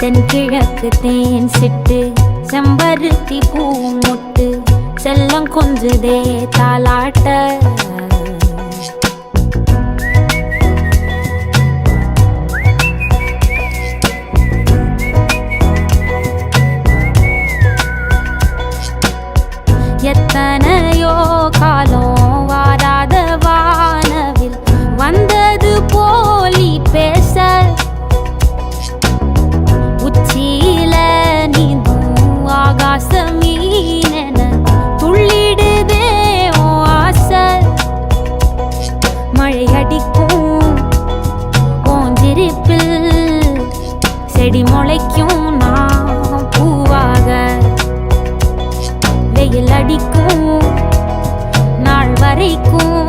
தென்கிழக்கு தேன் சிட்டு செம்பருத்தி பூ முட்டு செல்லம் கொஞ்சுதே தாலாட்ட எத்தனையோ காலம் வாராத வானவில் வந்தது போலி பேச உச்சியில நீந்தும் ஆகாச மீனென துள்ளிடுதே உன் ஆசை மழை அடிக்கும் உன் சிரிப்பில் செடி முளைக்கும் நான் பூவாக வெயில் அடிக்கும் நாள் வரைக்கும்